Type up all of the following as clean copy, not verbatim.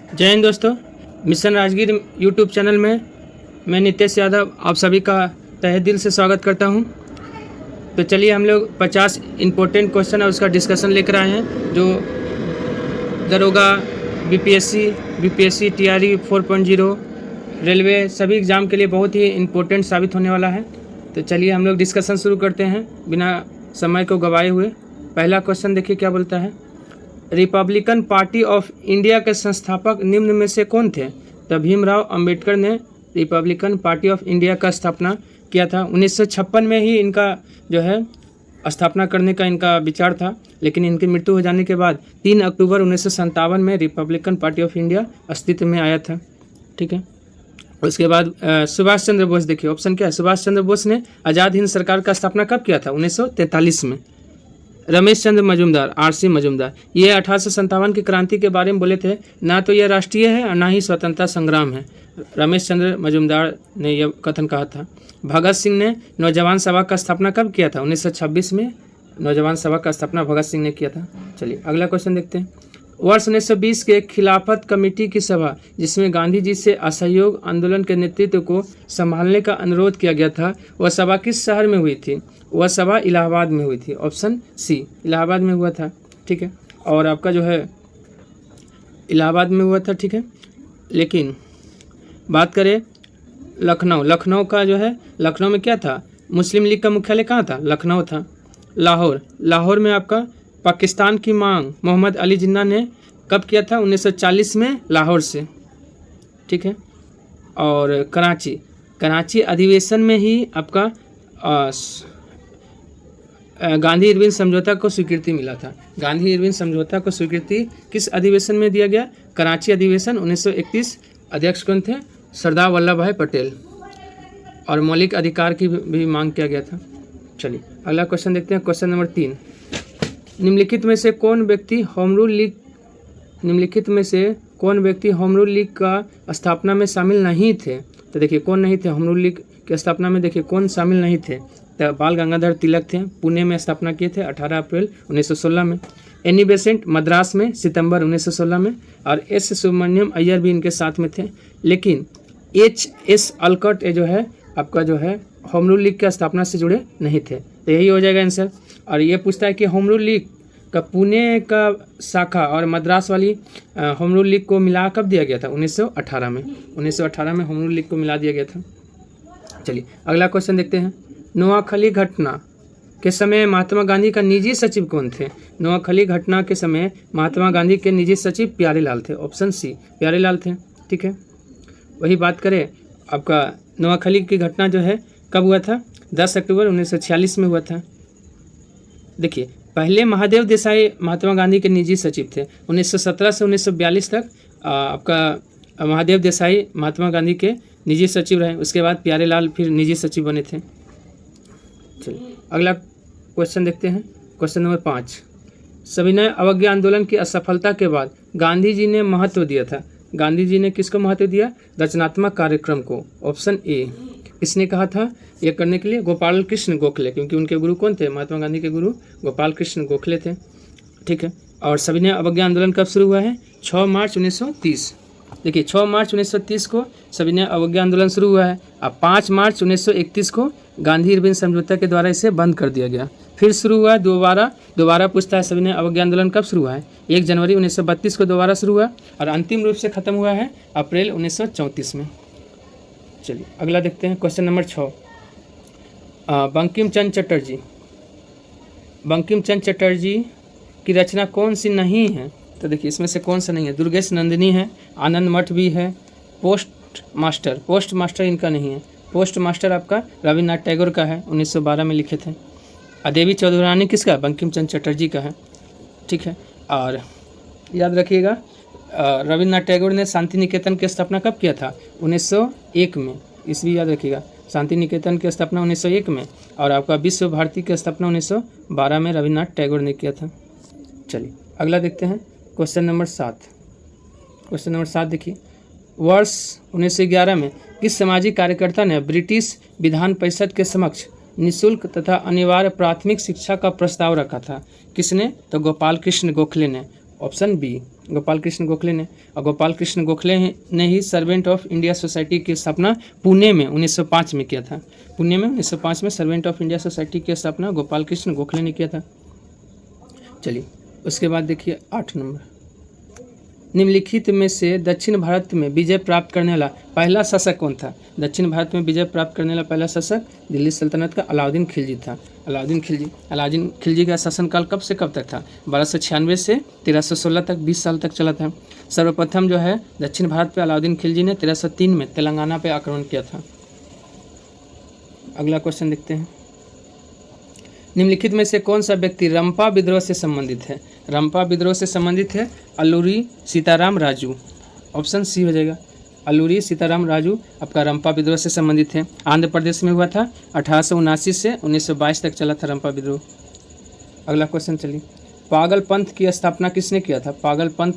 जय हिंद दोस्तों, mission Rajgir YouTube channel में मैं नितेश यादव आप सभी का तहे दिल से स्वागत करता हूं। तो चलिए हम लोग 50 इम्पोर्टेंट क्वेश्चन और उसका डिस्कशन लेकर आए हैं जो दरोगा, बीपीएससी, टीआरई 4.0, रेलवे सभी एग्ज़ाम के लिए बहुत ही इम्पोर्टेंट साबित होने वाला है। तो चलिए हम लोग डिस्कशन शुरू करते हैं बिना समय को गंवाए हुए। पहला क्वेश्चन देखिए क्या बोलता है। रिपब्लिकन पार्टी ऑफ इंडिया के संस्थापक निम्न में से कौन थे? तो भीमराव अंबेडकर ने रिपब्लिकन पार्टी ऑफ इंडिया का स्थापना किया था। 1956 में ही इनका जो है स्थापना करने का इनका विचार था, लेकिन इनकी मृत्यु हो जाने के बाद 3 अक्टूबर 1957 में रिपब्लिकन पार्टी ऑफ इंडिया अस्तित्व में आया था। ठीक है। उसके बाद सुभाष चंद्र बोस, देखिए ऑप्शन क्या है। सुभाष चंद्र बोस ने आज़ाद हिंद सरकार का स्थापना कब किया था? 1943 में। रमेश चंद्र मजूमदार, आरसी मजूमदार, ये 1857 की क्रांति के बारे में बोले थे। ना तो यह राष्ट्रीय है और ना ही स्वतंत्रता संग्राम है। रमेश चंद्र मजूमदार ने यह कथन कहा था। भगत सिंह ने नौजवान सभा का स्थापना कब किया था? 1926 में नौजवान सभा का स्थापना भगत सिंह ने किया था। चलिए अगला क्वेश्चन देखते हैं। वर्ष 1920 के खिलाफत कमेटी की सभा जिसमें गांधी जी से असहयोग आंदोलन के नेतृत्व को संभालने का अनुरोध किया गया था, वह सभा किस शहर में हुई थी? वह सभा इलाहाबाद में हुई थी। ऑप्शन सी, इलाहाबाद में हुआ था। ठीक है। और आपका जो है इलाहाबाद में हुआ था। ठीक है। लेकिन बात करें लखनऊ का जो है, लखनऊ में क्या था? मुस्लिम लीग का मुख्यालय कहाँ था? लखनऊ था। लाहौर में आपका पाकिस्तान की मांग मोहम्मद अली जिन्ना ने कब किया था? 1940 में लाहौर से। ठीक है। और कराची अधिवेशन में ही आपका गांधी इरविन समझौता को स्वीकृति मिला था। गांधी इरविन समझौता को स्वीकृति किस अधिवेशन में दिया गया? कराची अधिवेशन 1931। अध्यक्ष कौन थे? सरदार वल्लभ भाई पटेल। और मौलिक अधिकार की भी मांग किया गया था। चलिए अगला क्वेश्चन देखते हैं। Question number 3। निम्नलिखित में से कौन व्यक्ति होम रूल लीग का स्थापना में शामिल नहीं थे? तो देखिए कौन नहीं थे होम रूल लीग की स्थापना में? देखिए कौन शामिल नहीं थे। तो बाल गंगाधर तिलक थे, पुणे में स्थापना किए थे 18 अप्रैल 1916 में। एनी बेसेंट मद्रास में सितंबर 1916 में। और एस सुब्रमण्यम अय्यर भी इनके साथ में थे। लेकिन एच.एस. अलकट जो है आपका जो है होम रूल लीग की स्थापना से जुड़े नहीं थे। तो यही हो जाएगा आंसर। और ये पूछता है कि होम रूल लीग का पुणे का शाखा और मद्रास वाली होम रूल लीग को मिला कब दिया गया था? 1918 में। 1918 में होम रूल लीग को मिला दिया गया था। चलिए अगला क्वेश्चन देखते हैं। नोआखली घटना के समय महात्मा गांधी का निजी सचिव कौन थे? नोआखली घटना के समय महात्मा गांधी के निजी सचिव प्यारेलाल थे। ऑप्शन सी, प्यारेलाल थे। ठीक है। वही बात करें आपका नोआखली की घटना जो है कब हुआ था? 10 अक्टूबर 1946 में हुआ था। देखिए पहले महादेव देसाई महात्मा गांधी के निजी सचिव थे। 1917 से 1942 तक आपका महादेव देसाई महात्मा गांधी के निजी सचिव रहे। उसके बाद प्यारेलाल फिर निजी सचिव बने थे। चलिए अगला क्वेश्चन देखते हैं। Question number 5। सविनय अवज्ञा आंदोलन की असफलता के बाद गांधी जी ने महत्व दिया था। गांधी जी ने किसको महत्व दिया? रचनात्मक कार्यक्रम को। Option A. किसने कहा था यह करने के लिए? गोपाल कृष्ण गोखले, क्योंकि उनके गुरु कौन थे? महात्मा गांधी के गुरु गोपाल कृष्ण गोखले थे। ठीक है। और सविनय अवज्ञा आंदोलन कब शुरू हुआ है? 6 मार्च 1930। देखिए 6 मार्च 1930 को सविनय अवज्ञा आंदोलन शुरू हुआ है। अब 5 मार्च 1931 को गांधी इरविन समझौता के द्वारा इसे बंद कर दिया गया। फिर शुरू हुआ है दोबारा पूछता है सविनय अवज्ञा आंदोलन कब शुरू हुआ है? 1 जनवरी 1932 को दोबारा शुरू हुआ और अंतिम रूप से खत्म हुआ है अप्रैल 1934 में। चलिए अगला देखते हैं। Question number 6। बंकिम चंद्र चटर्जी की रचना कौन सी नहीं है? तो देखिए इसमें से कौन सा नहीं है? दुर्गेश नंदिनी है, आनंद मठ भी है, पोस्ट मास्टर इनका नहीं है। पोस्ट मास्टर आपका रविन्द्रनाथ टैगोर का है, 1912 में लिखे थे। देवी चौधुरानी किसका? बंकिम चंद्र चटर्जी का है। ठीक है। और याद रखिएगा रविन्द्रनाथ टैगोर ने शांति निकेतन की स्थापना कब किया था? 1901 में। इसलिए याद रखिएगा शांति निकेतन की स्थापना 1901 में। और आपका विश्व भारती की स्थापना 1912 में रविन्द्रनाथ टैगोर ने किया था। चलिए अगला देखते हैं। क्वेश्चन नंबर 7 देखिए। वर्ष 1911 में किस सामाजिक कार्यकर्ता ने ब्रिटिश विधान परिषद के समक्ष निःशुल्क तथा अनिवार्य प्राथमिक शिक्षा का प्रस्ताव रखा था? किसने? तो गोपाल कृष्ण गोखले ने। ऑप्शन बी गोपाल कृष्ण गोखले ने। और गोपाल कृष्ण गोखले ने ही सर्वेंट ऑफ इंडिया सोसाइटी की स्थापना पुणे में 1905 में किया था। पुणे में 1905 में सर्वेंट ऑफ इंडिया सोसाइटी की स्थापना गोपाल कृष्ण गोखले ने किया था। चलिए उसके बाद देखिए 8 नंबर, निम्नलिखित में से दक्षिण भारत में विजय प्राप्त करने वाला पहला शासक कौन था? दक्षिण भारत में विजय प्राप्त करने वाला पहला शासक दिल्ली सल्तनत का अलाउद्दीन खिलजी था। अलाउद्दीन खिलजी का शासनकाल कब से कब तक था? 1296 से 1316 तक, 20 साल तक चला था। सर्वप्रथम जो है दक्षिण भारत पे अलाउद्दीन खिलजी ने 1303 में तेलंगाना पे आक्रमण किया था। अगला क्वेश्चन देखते हैं, निम्नलिखित में से कौन सा व्यक्ति रंपा विद्रोह से संबंधित है? रंपा विद्रोह से संबंधित है अल्लूरी सीताराम राजू। ऑप्शन सी हो जाएगा, अल्लूरी सीताराम राजू आपका रंपा विद्रोह से संबंधित है। आंध्र प्रदेश में हुआ था, 1879 से 1922 तक चला था रंपा विद्रोह। अगला क्वेश्चन चलिए, पागल पंथ की स्थापना किसने किया था? पागल पंथ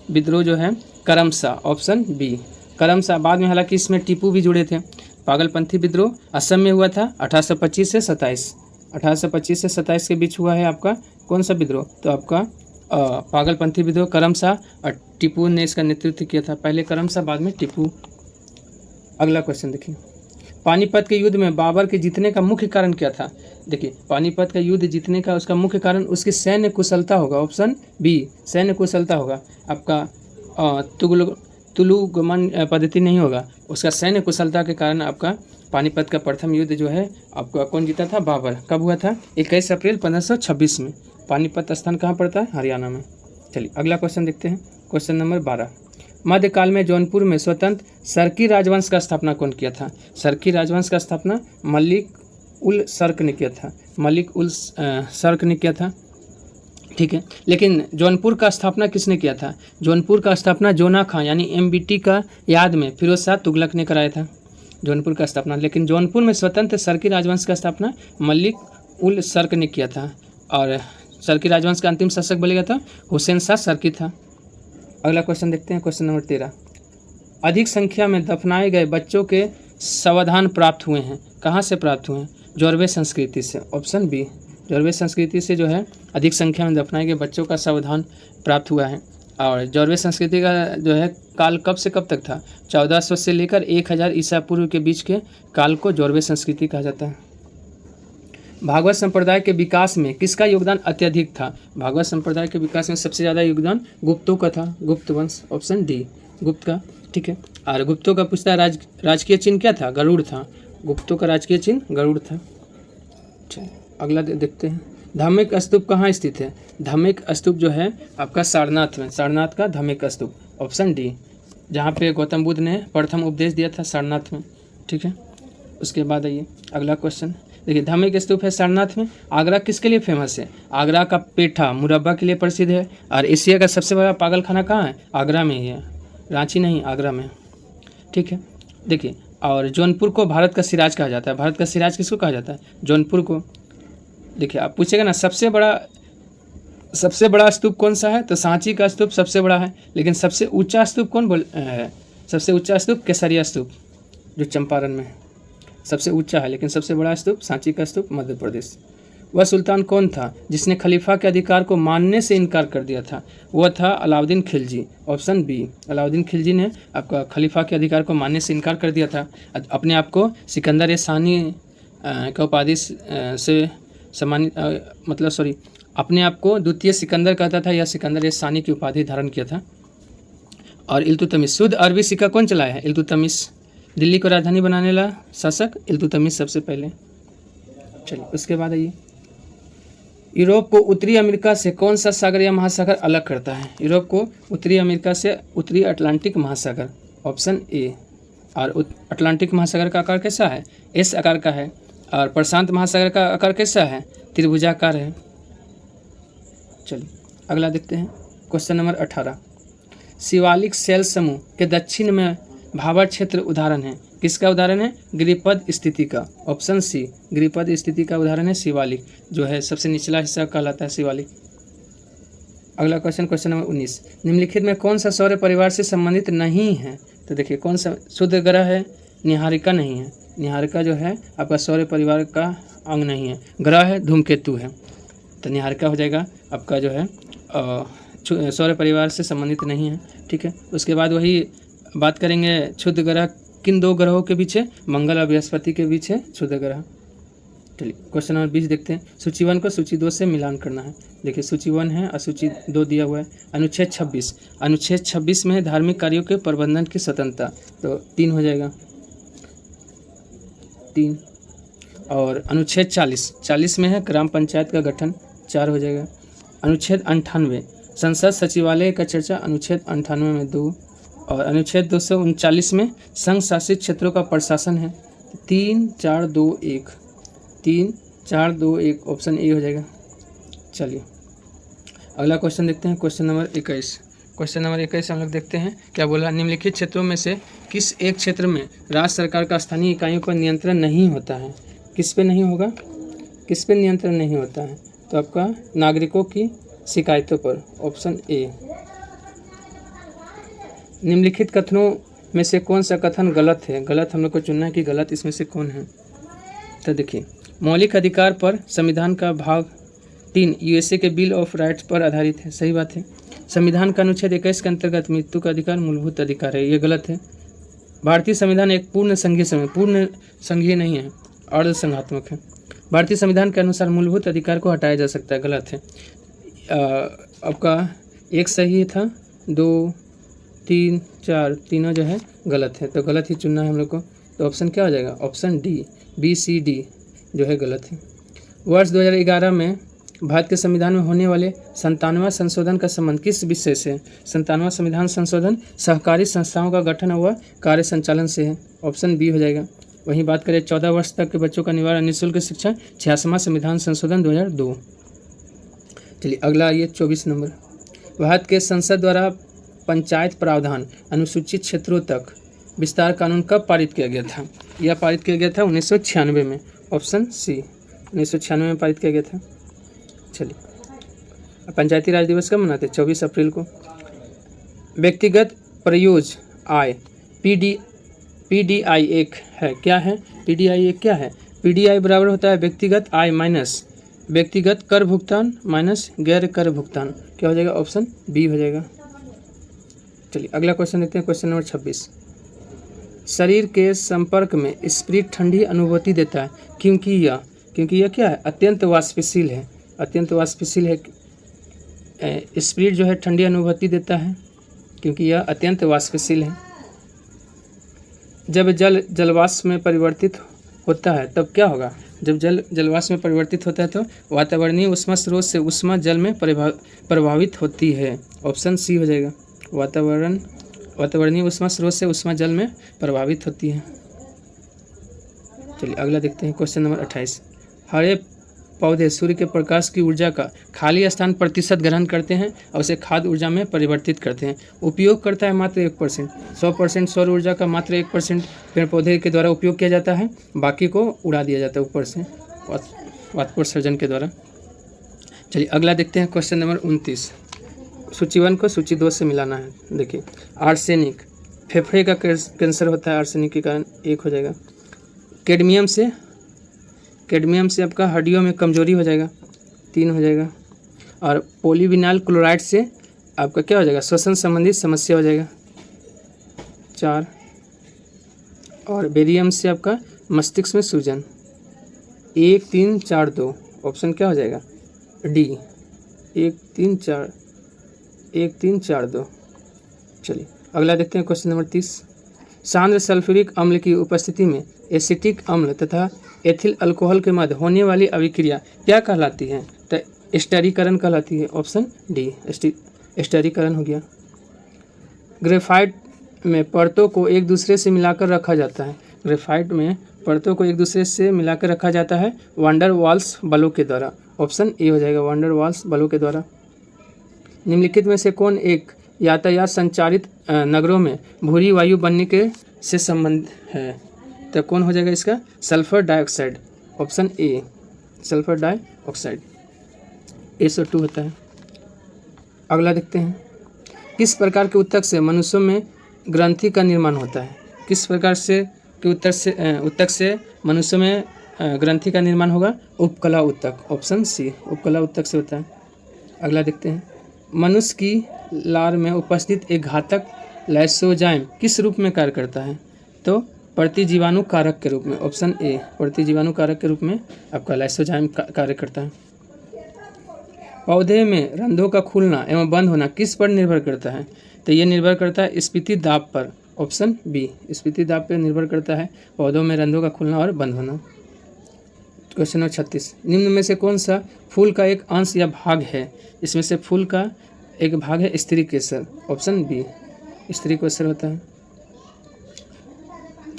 विद्रोह जो है करमसा, ऑप्शन बी करमसा। बाद में हालांकि इसमें टीपू भी जुड़े थे। पागलपंथी विद्रोह असम में हुआ था 1825 से 27, 1825 से 27 के बीच हुआ है आपका कौन सा विद्रोह? तो आपका पागलपंथी विद्रोह करमसा, और टीपू ने इसका नेतृत्व किया था। पहले करमसा, बाद में टीपू। अगला क्वेश्चन देखिए, पानीपत के युद्ध में बाबर के जीतने का मुख्य कारण क्या था? देखिए पानीपत का युद्ध जीतने का उसका मुख्य कारण उसकी सैन्य कुशलता होगा। ऑप्शन बी सैन्य कुशलता होगा आपका। तुलुगमन पद्धति नहीं होगा, उसका सैन्य कुशलता के कारण आपका पानीपत का प्रथम युद्ध जो है आपका कौन जीता था? बाबर। कब हुआ था? 21 अप्रैल 1526 में। पानीपत स्थान कहाँ पड़ता है? हरियाणा में। चलिए अगला क्वेश्चन देखते हैं, क्वेश्चन नंबर 12, मध्यकाल में जौनपुर में स्वतंत्र सरकी राजवंश का स्थापना कौन किया था? सरकी राजवंश का स्थापना मलिक उल सर्क ने किया था। मलिक उल सर्क ने किया था, ठीक है। लेकिन जौनपुर का स्थापना किसने किया था? जौनपुर का स्थापना जोना खां यानी एमबीटी का याद में फिरोज शाह तुगलक ने कराया था जौनपुर का स्थापना। लेकिन जौनपुर में स्वतंत्र सरकी राजवंश का स्थापना मलिक उल सर्क ने किया था, और सरकी राजवंश का अंतिम शासक बोलेगा था हुसैन शाह सरकी था। अगला क्वेश्चन देखते हैं, क्वेश्चन नंबर 13, अधिक संख्या में दफनाए गए बच्चों के सावधान प्राप्त हुए हैं, कहाँ से प्राप्त हुए हैं? जौरवे संस्कृति से। ऑप्शन बी जौरवे संस्कृति से जो है अधिक संख्या में दफनाए गए बच्चों का सावधान प्राप्त हुआ है। और जौरवे संस्कृति का जो है काल कब से कब तक था? 1400 से लेकर 1000 ईसा पूर्व के बीच के काल को जौरवे संस्कृति कहा जाता है। भागवत संप्रदाय के विकास में किसका योगदान अत्यधिक था? भागवत संप्रदाय के विकास में सबसे ज़्यादा योगदान गुप्तों का था, गुप्त वंश। ऑप्शन डी गुप्त का, ठीक है। और गुप्तों का पूछता है राजकीय चिन्ह क्या था? गरुड़ था। गुप्तों का राजकीय चिन्ह गरुड़ था। चलिए अगला देखते हैं, धार्मिक स्तूप कहाँ स्थित है? धार्मिक स्तूप जो है आपका सारनाथ में, सारनाथ का धार्मिक स्तूप। ऑप्शन डी जहाँ पे गौतम बुद्ध ने प्रथम उपदेश दिया था सारनाथ में, ठीक है। उसके बाद आइए अगला क्वेश्चन देखिए, धार्मिक स्तूप है सारनाथ में। आगरा किसके लिए फेमस है? आगरा का पेठा मुरब्बा के लिए प्रसिद्ध है। और एशिया का सबसे बड़ा पागल खाना कहाँ है? आगरा में ही है, रांची नहीं, आगरा में, ठीक है। देखिए और जौनपुर को भारत का सिराज कहा जाता है। भारत का सिराज किसको कहा जाता है? जौनपुर को। देखिए आप पूछेगा ना सबसे बड़ा स्तूप कौन सा है? तो सांची का स्तूप सबसे बड़ा है। लेकिन सबसे ऊंचा स्तूप कौन है? सबसे ऊंचा स्तूप केसरिया स्तूप जो चंपारण में है, सबसे ऊंचा है। लेकिन सबसे बड़ा स्तूप सांची का स्तूप मध्य प्रदेश। वह सुल्तान कौन था जिसने खलीफा के अधिकार को मानने से इनकार कर दिया था? वह था अलाउद्दीन खिलजी। ऑप्शन बी अलाउद्दीन खिलजी ने आपका खलीफा के अधिकार को मानने से इनकार कर दिया था। अपने आप को सिकंदर सानी का उपाधि से सम्मानित अपने आप को द्वितीय सिकंदर कहता था या सिकंदर सानी की उपाधि धारण किया था। और इल्तुतमिश, शुद्ध अरबी सिक्का कौन चलाया है? इल्तुतमिश। दिल्ली को राजधानी बनाने वाला शासक इल्तुतमिश सबसे पहले। चलिए उसके बाद आइए, यूरोप को उत्तरी अमेरिका से कौन सा सागर या महासागर अलग करता है? यूरोप को उत्तरी अमेरिका से उत्तरी अटलांटिक महासागर। Option A. और अटलांटिक महासागर का आकार कैसा है? एस आकार का है। और प्रशांत महासागर का आकार कैसा है? त्रिभुजाकार है। चलिए अगला देखते हैं, क्वेश्चन नंबर 18, शिवालिक शैल समूह के दक्षिण में भाबर क्षेत्र उदाहरण है, किसका उदाहरण है? गिरिपद स्थिति का। ऑप्शन सी गिरिपद स्थिति का उदाहरण है शिवालिक, जो है सबसे निचला हिस्सा कहलाता है शिवालिक। अगला क्वेश्चन, क्वेश्चन नंबर 19, निम्नलिखित में कौन सा सौर परिवार से संबंधित नहीं है? तो देखिए कौन सा शुद्ध ग्रह है? निहारिका नहीं है। निहारिका जो है आपका सौर परिवार का अंग नहीं है। ग्रह है धूमकेतु है, तो निहारिका हो जाएगा आपका जो है सौर परिवार से संबंधित नहीं है। ठीक है, उसके बाद वही बात करेंगे क्षुद्र ग्रह किन दो ग्रहों के बीच है, मंगल और बृहस्पति के बीच है क्षुद्र ग्रह। चलिए क्वेश्चन नंबर 20 देखते हैं। सूची 1 को सूची 2 से मिलान करना है। देखिए सूची 1 है और सूची 2 दिया हुआ है। अनुच्छेद 26, अनुच्छेद 26 में है धार्मिक कार्यों के प्रबंधन की स्वतंत्रता, तो 3 हो जाएगा 3। और अनुच्छेद 40 में है ग्राम पंचायत का गठन, 4 हो जाएगा। अनुच्छेद 98 संसद सचिवालय का चर्चा, अनुच्छेद 98 में 2। और अनुच्छेद 239 में संघ शासित क्षेत्रों का प्रशासन है, 3 4 2 1, 3 4 2 1, ऑप्शन ए हो जाएगा। चलिए अगला क्वेश्चन देखते हैं, क्वेश्चन नंबर 21। क्वेश्चन नंबर 21 हम लोग देखते हैं क्या बोला। निम्नलिखित क्षेत्रों में से किस एक क्षेत्र में राज्य सरकार का स्थानीय इकाइयों पर नियंत्रण नहीं होता है? किस पे नहीं होगा, किस पे नियंत्रण नहीं होता है? तो आपका नागरिकों की शिकायतों पर, ऑप्शन ए। निम्नलिखित कथनों में से कौन सा कथन गलत है? गलत हम लोग को चुनना है कि गलत इसमें से कौन है। तो देखिए मौलिक अधिकार पर संविधान का भाग 3 यूएसए के बिल ऑफ राइट्स पर आधारित है, सही बात है। संविधान का अनुच्छेद 21 के अंतर्गत मृत्यु का अधिकार मूलभूत अधिकार है, ये गलत है। भारतीय संविधान एक पूर्ण संघीय नहीं है, अर्ध संघात्मक है। भारतीय संविधान के अनुसार मूलभूत अधिकार को हटाया जा सकता है, गलत है। आपका एक सही था, 2 3 4 तीनों जो है गलत है, तो गलत ही चुनना है हम लोग को। तो ऑप्शन क्या हो जाएगा, option D, B C D जो है गलत है। वर्ष 2011 में भारत के संविधान में होने वाले 97वां संशोधन का संबंध किस विषय से? 97वां संविधान संशोधन सहकारी संस्थाओं का गठन व कार्य संचालन से है, ऑप्शन बी हो जाएगा। वहीं बात करें 14 वर्ष तक के बच्चों का निवारण निःशुल्क शिक्षा, 86वां संविधान संशोधन 2002। चलिए अगला ये 24 नंबर। भारत के संसद द्वारा पंचायत प्रावधान अनुसूचित क्षेत्रों तक विस्तार कानून कब पारित किया गया था? यह पारित किया गया था 1996 में, ऑप्शन सी, 1996 में पारित किया गया था। चलिए पंचायती राज दिवस कब मनाते हैं? 24 अप्रैल को। व्यक्तिगत प्रयोज आय पीडीआई एक है, क्या है? पीडीआई एक क्या है? पीडीआई बराबर होता है व्यक्तिगत आय माइनस व्यक्तिगत कर भुगतान माइनस गैर कर भुगतान, क्या हो जाएगा? ऑप्शन बी हो जाएगा। चलिए अगला क्वेश्चन देखते हैं, क्वेश्चन नंबर 26। शरीर के संपर्क में स्प्रिट ठंडी अनुभूति देता है क्योंकि यह क्या है? अत्यंत वाष्पशील है, अत्यंत वाष्पशील है। स्प्रिट जो है ठंडी अनुभूति देता है क्योंकि यह अत्यंत वाष्पशील है। जब जल जलवाष्प में परिवर्तित होता है तब क्या होगा? जब जल जलवाष्प में परिवर्तित होता है तो वातावरणीय ऊष्मा स्रोत से ऊष्मा जल में प्रभावित होती है, ऑप्शन सी हो जाएगा। वातावरणीय ऊष्मा स्रोत से ऊष्मा जल में प्रभावित होती है। चलिए अगला देखते हैं, क्वेश्चन नंबर 28। हरे पौधे सूर्य के प्रकाश की ऊर्जा का खाली स्थान प्रतिशत ग्रहण करते हैं और उसे खाद्य ऊर्जा में परिवर्तित करते हैं। उपयोग करता है मात्र 1%। 100% सौर ऊर्जा का मात्र 1% पेड़ पौधे के द्वारा उपयोग किया जाता है, बाकी को उड़ा दिया जाता है ऊपर से वाष्पोत्सर्जन के द्वारा। चलिए अगला देखते हैं, क्वेश्चन नंबर 29। सूची 1 को सूची 2 से मिलाना है। देखिए आर्सेनिक, फेफड़े का कैंसर होता है आर्सेनिक के कारण, 1 हो जाएगा। कैडमियम से आपका हड्डियों में कमजोरी हो जाएगा, 3 हो जाएगा। और पॉलीविनाइल क्लोराइड से आपका क्या हो जाएगा? श्वसन संबंधी समस्या हो जाएगा, 4। और बेरियम से आपका मस्तिष्क में सूजन, 1 3 4 2, ऑप्शन क्या हो जाएगा? डी, 1 3 4 2। चलिए अगला देखते हैं, क्वेश्चन नंबर 30। सांद्र सल्फ्यूरिक अम्ल की उपस्थिति में एसिटिक अम्ल तथा एथिल अल्कोहल के मध्य होने वाली अभिक्रिया क्या कहलाती है? तो स्टेरीकरण कहलाती है, ऑप्शन डी, स्टेरीकरण हो गया। ग्रेफाइट में परतों को एक दूसरे से मिलाकर रखा जाता है, ग्रेफाइट में परतों को एक दूसरे से मिलाकर रखा जाता है वांडर वाल्स बलों के द्वारा, ऑप्शन ए हो जाएगा, वांडर वाल्स बलों के द्वारा। निम्नलिखित में से कौन एक यातायात संचालित नगरों में भूरी वायु बनने के से संबंध है? तो कौन हो जाएगा इसका? Sulphur dioxide, option A, sulphur dioxide, SO2 होता है। अगला देखते हैं, किस प्रकार के ऊतक से मनुष्यों में ग्रंथि का निर्माण होता है? किस प्रकार से के ऊतक से मनुष्यों में ग्रंथि का निर्माण होगा? उपकला ऊतक, ऑप्शन सी, उपकला ऊतक से होता है। अगला देखते हैं, मनुष्य की लार में उपस्थित एक घातक लाइसोजाइम किस रूप में कार्य करता है? तो प्रतिजीवाणु कारक के रूप में। ऑप्शन ए, प्रतिजीवाणु कारक के रूप में आपका लाइसोजाइम कार्य करता है। पौधे में रंध्रों का खुलना एवं बंद होना किस पर निर्भर करता है? तो ये निर्भर करता है स्फीति दाब पर। ऑप्शन बी, स्फीति दाब पर निर्भर करता है पौधों में रंध्रों का खुलना और बंद होना। क्वेश्चन नंबर 36, निम्न में से कौन सा फूल का एक अंश या भाग है? इसमें से फूल का एक भाग है स्त्री केसर। ऑप्शन बी, स्त्री केसर होता है।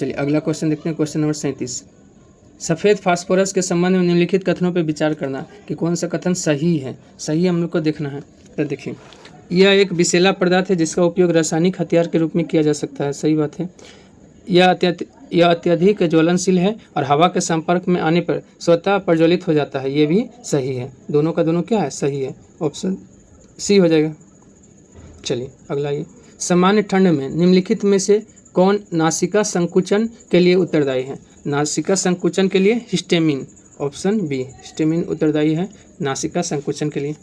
चलिए अगला क्वेश्चन देखते हैं। क्वेश्चन नंबर 37, सफ़ेद फास्फोरस के संबंध में निम्नलिखित कथनों पर विचार करना कि कौन सा कथन सही है। सही हम लोग को देखना है। तो देखिए, यह एक विषैला पदार्थ है जिसका उपयोग रासायनिक हथियार के रूप में किया जा सकता है। सही बात है। यह अत्यधिक ज्वलनशील है और हवा के संपर्क में आने पर स्वतः प्रज्वलित हो जाता है। ये भी सही है। दोनों का दोनों क्या है? सही है। ऑप्शन सी हो जाएगा। चलिए अगला, ये सामान्य ठंड में निम्नलिखित में से कौन नासिका संकुचन के लिए उत्तरदायी है? नासिका संकुचन के लिए हिस्टेमिन। ऑप्शन बी, हिस्टेमिन उत्तरदायी है नासिका संकुचन के लिए।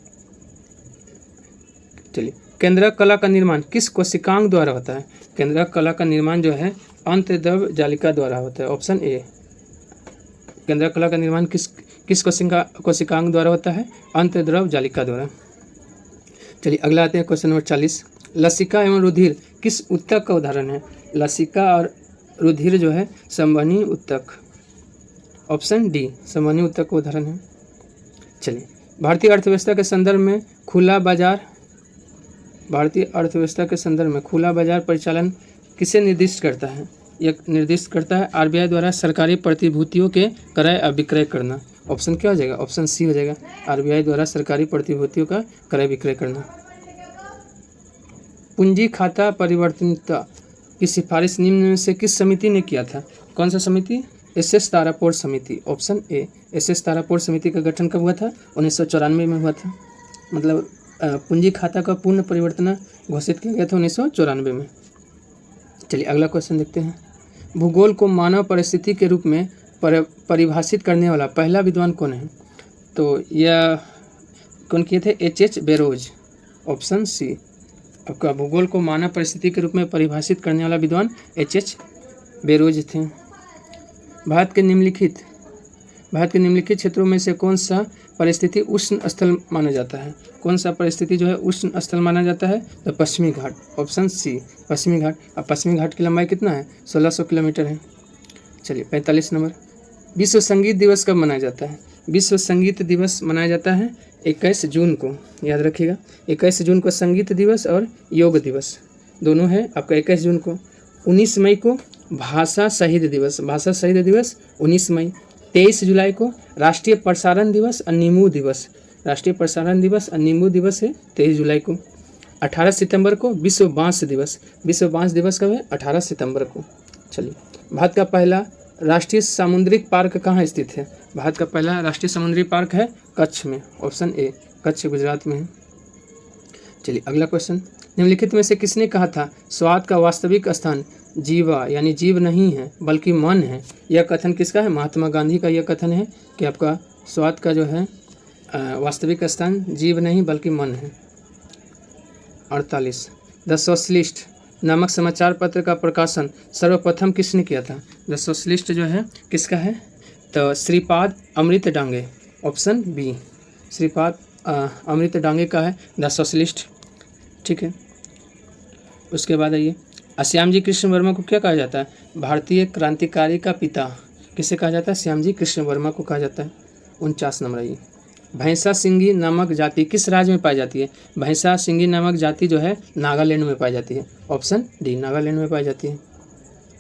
चलिए, केंद्रक कला का निर्माण किस कोशिकांग द्वारा होता है? केंद्रक कला का निर्माण जो है अंतर्द्रव जालिका द्वारा होता है। ऑप्शन ए, केंद्रक कला का निर्माण किस कोशिकांग द्वारा होता है? अंतर्द्रव जालिका द्वारा। चलिए अगला आते हैं। क्वेश्चन नंबर 40, लसिका एवं रुधिर किस ऊतक का उदाहरण है? लसिका और रुधिर जो है संवहनी ऊतक। ऑप्शन डी, संवहनी ऊतक का उदाहरण है। चलिए, भारतीय अर्थव्यवस्था के संदर्भ में खुला बाजार परिचालन किसे निर्दिष्ट करता है? यह निर्दिष्ट करता है आरबीआई द्वारा सरकारी प्रतिभूतियों के क्रय और विक्रय करना। ऑप्शन क्या हो जाएगा? ऑप्शन सी हो जाएगा, आरबीआई द्वारा सरकारी प्रतिभूतियों का क्रय विक्रय करना। पूंजी खाता परिवर्तनीयता की सिफारिश निम्न में से किस समिति ने किया था? कौन सा समिति? एस तारापोर समिति। ऑप्शन ए, एस तारापोर समिति का गठन कब हुआ था? 1994 में हुआ था। मतलब पूंजी खाता का पूर्ण परिवर्तन घोषित किया गया था 1994 में। चलिए अगला क्वेश्चन देखते हैं। भूगोल को मानव परिस्थिति के रूप में परिभाषित करने वाला पहला विद्वान कौन है? तो यह कौन किए थे? H.H. बेरोज। ऑप्शन सी, आपका भूगोल को मानव परिस्थिति के रूप में परिभाषित करने वाला विद्वान H.H. बेरोज थे। भारत के निम्नलिखित क्षेत्रों में से कौन सा परिस्थिति उष्ण स्थल माना जाता है? कौन सा परिस्थिति जो है उष्ण स्थल माना जाता है? तो पश्चिमी घाट। ऑप्शन सी, पश्चिमी घाट। अब पश्चिमी घाट की लंबाई कितना है? 1600 किलोमीटर है। चलिए 45 नंबर, विश्व संगीत दिवस कब मनाया जाता है? विश्व संगीत दिवस मनाया जाता है 21 जून को। याद रखिएगा, 21 जून को संगीत दिवस और योग दिवस दोनों है आपका 21 जून को। 19 मई को भाषा शहीद दिवस 19 मई। 23 जुलाई को राष्ट्रीय प्रसारण दिवस और नींबू दिवस है 23 जुलाई को। 18 सितंबर को विश्व बांस दिवस कब है? 18 सितंबर को। चलिए, भारत का पहला राष्ट्रीय सामुद्रिक पार्क कहाँ स्थित है? भारत का पहला राष्ट्रीय समुद्री पार्क है कच्छ में। ऑप्शन ए, कच्छ गुजरात में है। चलिए अगला क्वेश्चन, निम्नलिखित में से किसने कहा था स्वाद का वास्तविक स्थान जीवा यानी जीव नहीं है बल्कि मन है? यह कथन किसका है? महात्मा गांधी का यह कथन है कि आपका स्वाद का जो है वास्तविक स्थान जीव नहीं बल्कि मन है। 48, द सोशलिस्ट नामक समाचार पत्र का प्रकाशन सर्वप्रथम किसने किया था? द सोशलिस्ट जो है किसका है? तो श्रीपाद अमृत डांगे। ऑप्शन बी, श्रीपाद अमृत डांगे का है द सोशलिस्ट। ठीक है, उसके बाद आइए, श्यामजी कृष्ण वर्मा को क्या कहा जाता है? भारतीय क्रांतिकारी का पिता किसे कहा जाता है? श्यामजी कृष्ण वर्मा को कहा जाता है। 49 नंबर आइए, भैंसा सिंगी नामक जाति किस राज्य में पाई जाती है? भैंसा सिंगी नामक जाति जो है नागालैंड में पाई जाती है। ऑप्शन डी, नागालैंड में पाई जाती है।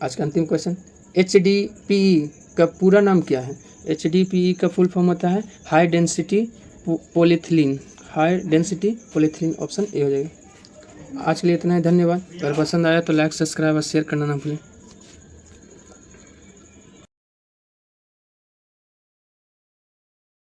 आज का अंतिम क्वेश्चन, HDPE का पूरा नाम क्या है? HDPE का फुल फॉर्म होता है high density polyethylene. Option A हो जाएगा। आज के लिए इतना ही, धन्यवाद। अगर पसंद आया तो लाइक, सब्सक्राइब और शेयर करना ना भूलें।